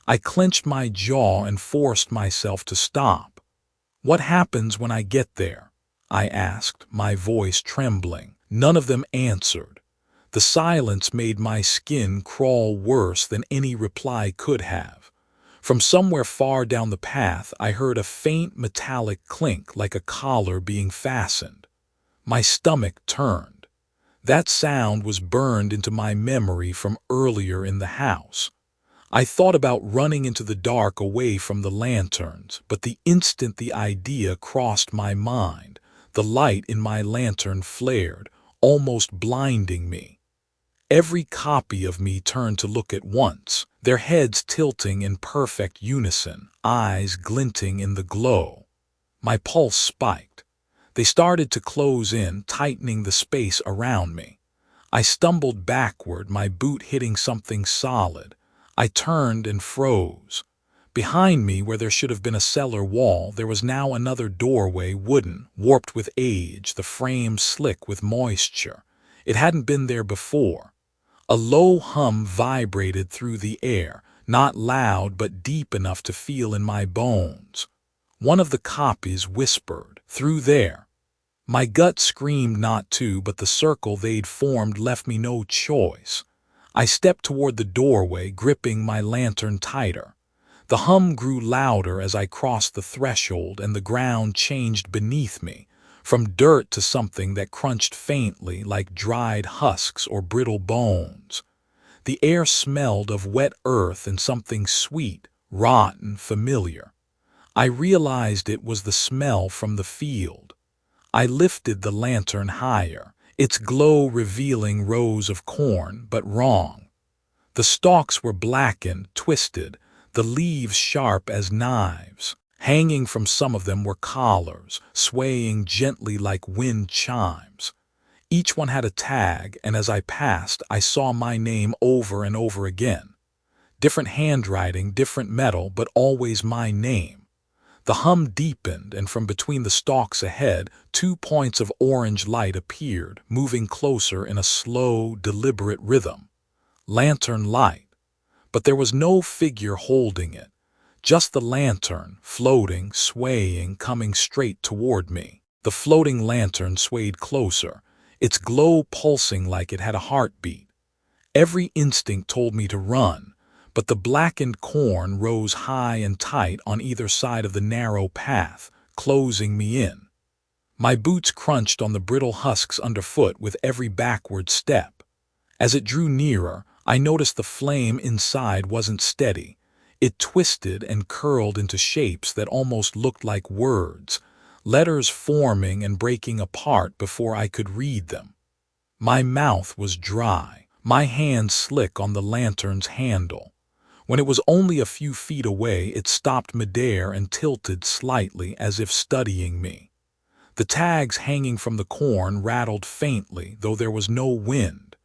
I clenched my jaw and forced myself to stop. "What happens when I get there?" I asked, my voice trembling. None of them answered. The silence made my skin crawl worse than any reply could have. From somewhere far down the path, I heard a faint metallic clink like a collar being fastened. My stomach turned. That sound was burned into my memory from earlier in the house. I thought about running into the dark away from the lanterns, but the instant the idea crossed my mind, the light in my lantern flared, almost blinding me. Every copy of me turned to look at once, their heads tilting in perfect unison, eyes glinting in the glow. My pulse spiked. They started to close in, tightening the space around me. I stumbled backward, my boot hitting something solid. I turned and froze. Behind me, where there should have been a cellar wall, there was now another doorway, wooden, warped with age, the frame slick with moisture. It hadn't been there before. A low hum vibrated through the air, not loud but deep enough to feel in my bones. One of the copies whispered, "Through there." My gut screamed not to, but the circle they'd formed left me no choice. I stepped toward the doorway, gripping my lantern tighter. The hum grew louder as I crossed the threshold, and the ground changed beneath me, from dirt to something that crunched faintly like dried husks or brittle bones. The air smelled of wet earth and something sweet, rotten, familiar. I realized it was the smell from the field. I lifted the lantern higher, its glow revealing rows of corn, but wrong. The stalks were blackened, twisted, the leaves sharp as knives. Hanging from some of them were collars, swaying gently like wind chimes. Each one had a tag, and as I passed, I saw my name over and over again. Different handwriting, different metal, but always my name. The hum deepened, and from between the stalks ahead, 2 points of orange light appeared, moving closer in a slow, deliberate rhythm. Lantern light. But there was no figure holding it. Just the lantern, floating, swaying, coming straight toward me. The floating lantern swayed closer, its glow pulsing like it had a heartbeat. Every instinct told me to run, but the blackened corn rose high and tight on either side of the narrow path, closing me in. My boots crunched on the brittle husks underfoot with every backward step. As it drew nearer, I noticed the flame inside wasn't steady. It twisted and curled into shapes that almost looked like words, letters forming and breaking apart before I could read them. My mouth was dry, my hands slick on the lantern's handle. When it was only a few feet away, it stopped midair and tilted slightly as if studying me. The tags hanging from the corn rattled faintly, though there was no wind.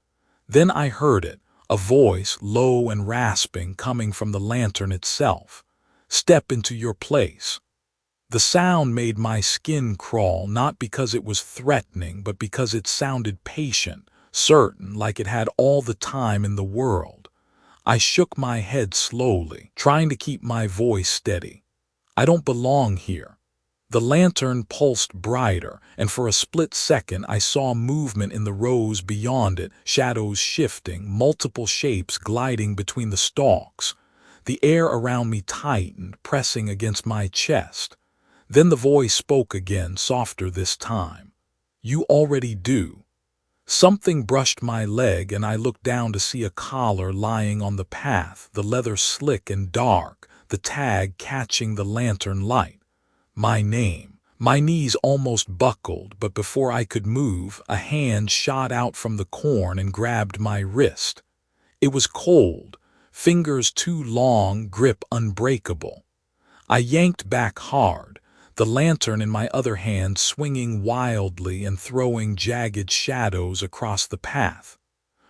Then I heard it, a voice, low and rasping, coming from the lantern itself. "Step into your place." The sound made my skin crawl, not because it was threatening, but because it sounded patient, certain, like it had all the time in the world. I shook my head slowly, trying to keep my voice steady. "I don't belong here." The lantern pulsed brighter, and for a split second I saw movement in the rows beyond it, shadows shifting, multiple shapes gliding between the stalks. The air around me tightened, pressing against my chest. Then the voice spoke again, softer this time. "You already do." Something brushed my leg, and I looked down to see a collar lying on the path, the leather slick and dark, the tag catching the lantern light. My name. My knees almost buckled, but before I could move, a hand shot out from the corn and grabbed my wrist. It was cold, fingers too long, grip unbreakable. I yanked back hard, the lantern in my other hand swinging wildly and throwing jagged shadows across the path.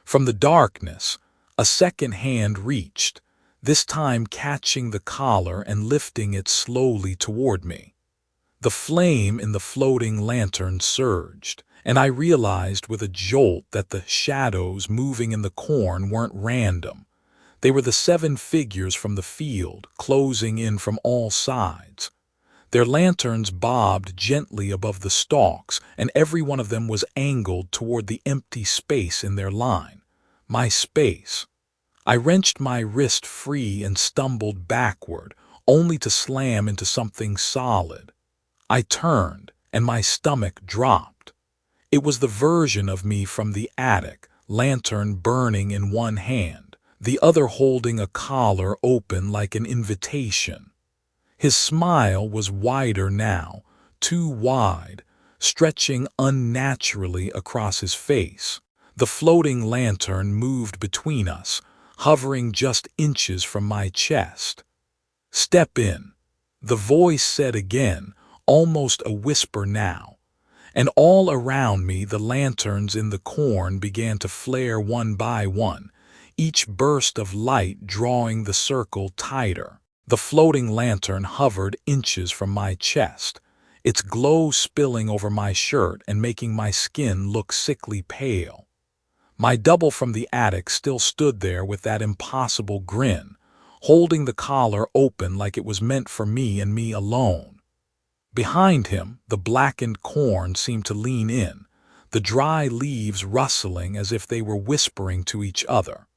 From the darkness, a second hand reached, this time catching the collar and lifting it slowly toward me. The flame in the floating lantern surged, and I realized with a jolt that the shadows moving in the corn weren't random. They were the 7 figures from the field, closing in from all sides. Their lanterns bobbed gently above the stalks, and every one of them was angled toward the empty space in their line. My space. I wrenched my wrist free and stumbled backward, only to slam into something solid. I turned, and my stomach dropped. It was the version of me from the attic, lantern burning in one hand, the other holding a collar open like an invitation. His smile was wider now, too wide, stretching unnaturally across his face. The floating lantern moved between us, hovering just inches from my chest. "Step in," the voice said again, almost a whisper now. And all around me the lanterns in the corn began to flare one by one, each burst of light drawing the circle tighter. The floating lantern hovered inches from my chest, its glow spilling over my shirt and making my skin look sickly pale. My double from the attic still stood there with that impossible grin, holding the collar open like it was meant for me and me alone. Behind him, the blackened corn seemed to lean in, the dry leaves rustling as if they were whispering to each other.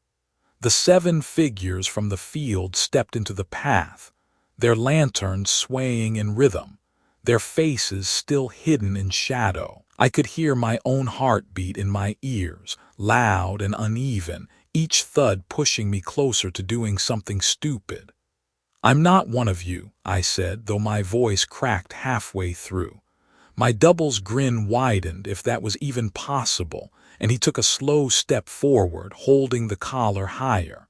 The 7 figures from the field stepped into the path, their lanterns swaying in rhythm, their faces still hidden in shadow. I could hear my own heartbeat in my ears, loud and uneven, each thud pushing me closer to doing something stupid. "I'm not one of you," I said, though my voice cracked halfway through. My double's grin widened, if that was even possible, and he took a slow step forward, holding the collar higher.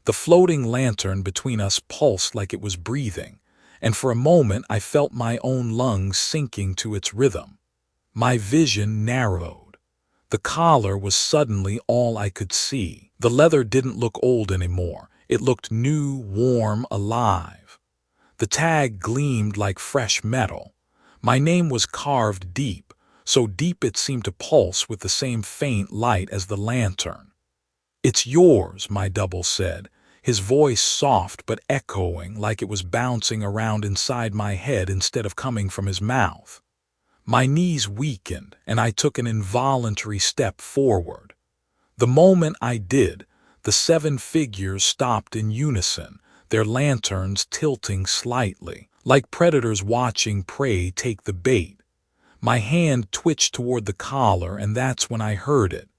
The floating lantern between us pulsed like it was breathing, and for a moment I felt my own lungs sinking to its rhythm. My vision narrowed. The collar was suddenly all I could see. The leather didn't look old anymore. It looked new, warm, alive. The tag gleamed like fresh metal. My name was carved deep, so deep it seemed to pulse with the same faint light as the lantern. "It's yours," my double said, his voice soft but echoing like it was bouncing around inside my head instead of coming from his mouth. My knees weakened, and I took an involuntary step forward. The moment I did, the 7 figures stopped in unison, their lanterns tilting slightly, like predators watching prey take the bait. My hand twitched toward the collar, and that's when I heard it.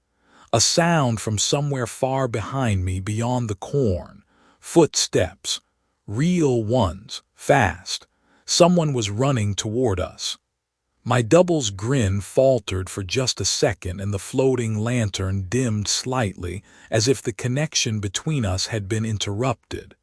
A sound from somewhere far behind me beyond the corn. Footsteps. Real ones. Fast. Someone was running toward us. My double's grin faltered for just a second, and the floating lantern dimmed slightly, as if the connection between us had been interrupted.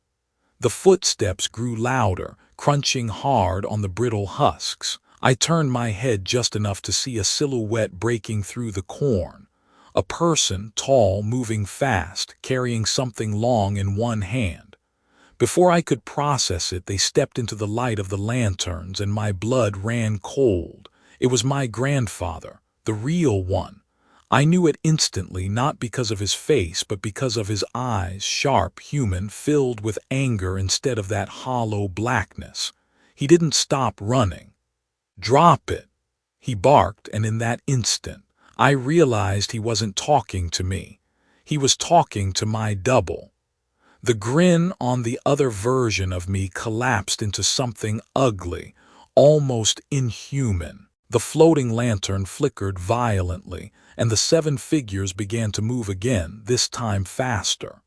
The footsteps grew louder, crunching hard on the brittle husks. I turned my head just enough to see a silhouette breaking through the corn. A person, tall, moving fast, carrying something long in one hand. Before I could process it, they stepped into the light of the lanterns, and my blood ran cold. It was my grandfather, the real one. I knew it instantly, not because of his face, but because of his eyes, sharp, human, filled with anger instead of that hollow blackness. He didn't stop running. "Drop it," he barked, and in that instant, I realized he wasn't talking to me. He was talking to my double. The grin on the other version of me collapsed into something ugly, almost inhuman. The floating lantern flickered violently, and the 7 figures began to move again, this time faster.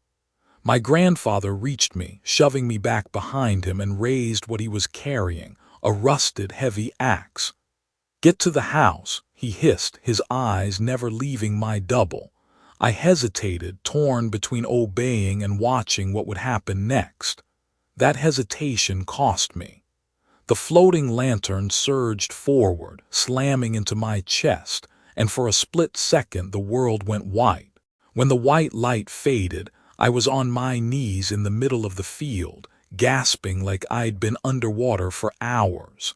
My grandfather reached me, shoving me back behind him, and raised what he was carrying, a rusted, heavy axe. "Get to the house," he hissed, his eyes never leaving my double. I hesitated, torn between obeying and watching what would happen next. That hesitation cost me. The floating lantern surged forward, slamming into my chest, and for a split second the world went white. When the white light faded, I was on my knees in the middle of the field, gasping like I'd been underwater for hours.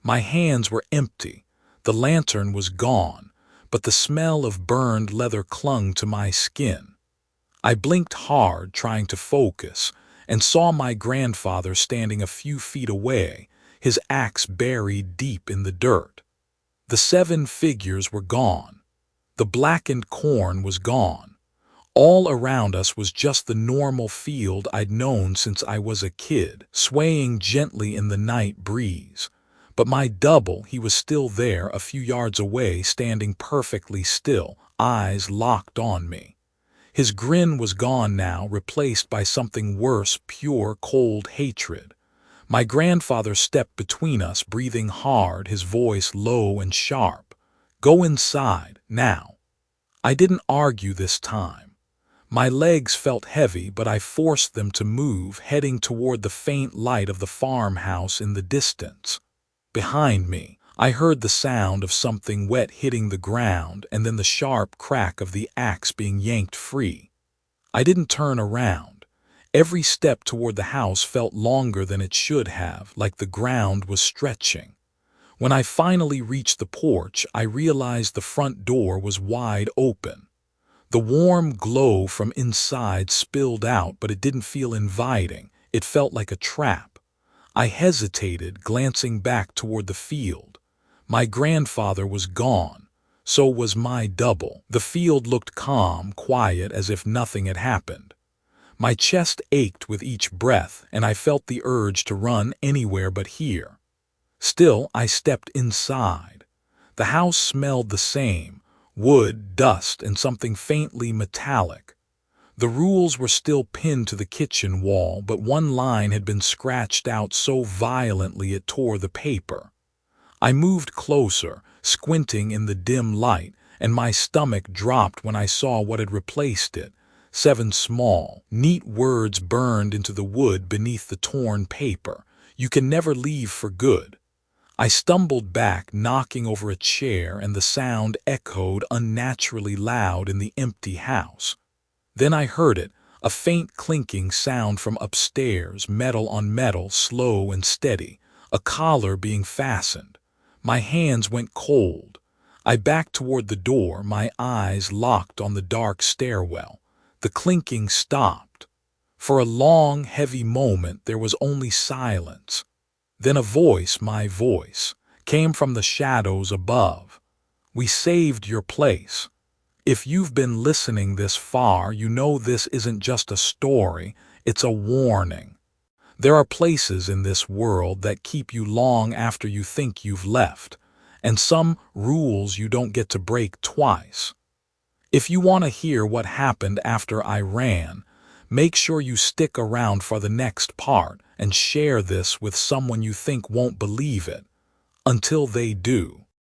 My hands were empty. The lantern was gone, but the smell of burned leather clung to my skin. I blinked hard, trying to focus, and saw my grandfather standing a few feet away, his axe buried deep in the dirt. The 7 figures were gone. The blackened corn was gone. All around us was just the normal field I'd known since I was a kid, swaying gently in the night breeze. But my double, he was still there, a few yards away, standing perfectly still, eyes locked on me. His grin was gone now, replaced by something worse, pure, cold hatred. My grandfather stepped between us, breathing hard, his voice low and sharp. "Go inside, now." I didn't argue this time. My legs felt heavy, but I forced them to move, heading toward the faint light of the farmhouse in the distance. Behind me, I heard the sound of something wet hitting the ground, and then the sharp crack of the axe being yanked free. I didn't turn around. Every step toward the house felt longer than it should have, like the ground was stretching. When I finally reached the porch, I realized the front door was wide open. The warm glow from inside spilled out, but it didn't feel inviting. It felt like a trap. I hesitated, glancing back toward the field. My grandfather was gone. So was my double. The field looked calm, quiet, as if nothing had happened. My chest ached with each breath, and I felt the urge to run anywhere but here. Still, I stepped inside. The house smelled the same: wood, dust, and something faintly metallic. The rules were still pinned to the kitchen wall, but one line had been scratched out so violently it tore the paper. I moved closer, squinting in the dim light, and my stomach dropped when I saw what had replaced it. 7 small, neat words burned into the wood beneath the torn paper. You can never leave for good. I stumbled back, knocking over a chair, and the sound echoed unnaturally loud in the empty house. Then I heard it, a faint clinking sound from upstairs, metal on metal, slow and steady, a collar being fastened. My hands went cold. I backed toward the door, my eyes locked on the dark stairwell. The clinking stopped. For a long, heavy moment there was only silence. Then a voice, my voice, came from the shadows above. "We saved your place. If you've been listening this far, you know this isn't just a story, it's a warning. There are places in this world that keep you long after you think you've left, and some rules you don't get to break twice. If you want to hear what happened after I ran, make sure you stick around for the next part and share this with someone you think won't believe it. Until they do."